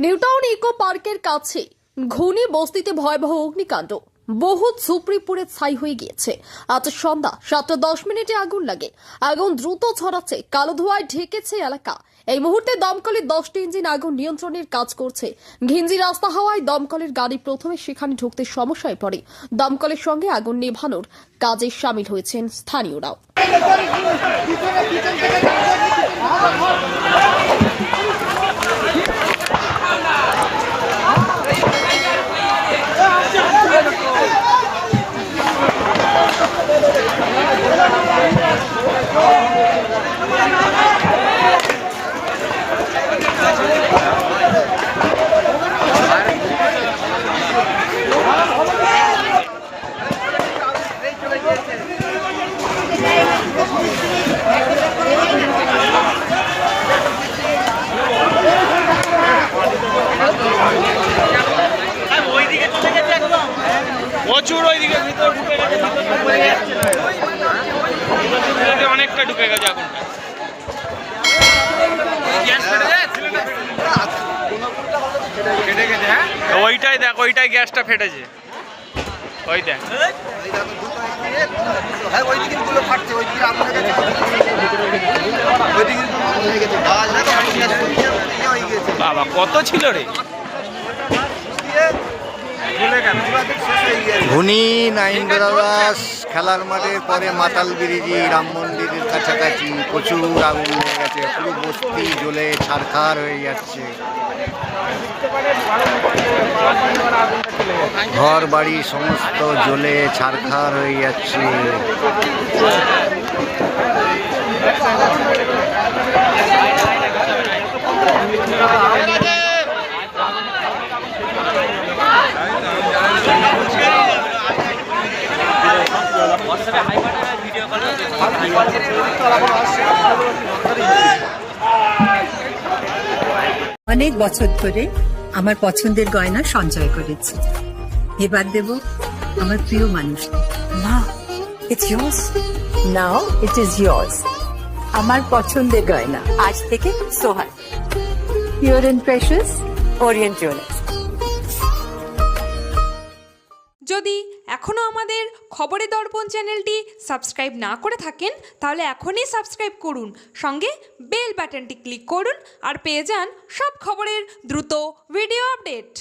New Town eco পার্কের কাছে ঘূর্ণি বস্তিতে ভয়াবহ অগ্নিকাণ্ড। বহু ঝুপড়ি পুড়ে ছাই হয়ে গিয়েছে। আজ সন্ধ্যা 7:10 আগুন লাগে। আগুন দ্রুত ছড়াচ্ছে, কালো ধোঁয়ায় ঢেকেছে এলাকা। এই মুহূর্তে দমকলের 10টি ইঞ্জিন আগুন নিয়ন্ত্রণের কাজ করছে। ঘিঞ্জি রাস্তা হওয়ায় দমকলের গাড়ি প্রথমে সেখানে ঢুকতে সমস্যায় পড়ে। দমকলের সঙ্গে আগুন নেভানোর কাজে সামিল হয়েছেন স্থানীয়রাও। প্রচুর ওইদিকে ভিতর ঢুকে গেছে, অনেকটা ঢুকে গেছে আগুনটা। ওইটাই দেখ, ওইটাই গ্যাসটা ফেটেছে। ওই দেখ, বাবা কত ছিল রে। ঘূর্ণি নাইনগ্রাস খেলার মাঠের পরে মাতাল ব্রিজি রাম মন্দিরের কাছাকাছি প্রচুর আগুন লেগে গেছে। পুরো বস্তি জ্বলে ছারখার হয়ে যাচ্ছে। ঘর বাড়ি সমস্ত জ্বলে ছারখার হয়ে যাচ্ছে। অনেক বছর ধরে আমার পছন্দের গয়না সঞ্চয় করেছি। এবার দেব আমার প্রিয় মানুষ। না, it's yours. Now it is yours. আমার পছন্দের গয়না আজ থেকে Sohan, pure and precious orient jewellers. যদি এখনও আমাদের খবরের দর্পণ চ্যানেলটি সাবস্ক্রাইব না করে থাকেন তাহলে এখনই সাবস্ক্রাইব করুন, সঙ্গে বেল বাটনটি ক্লিক করুন আর পেয়ে যান সব খবরের দ্রুত ভিডিও আপডেট।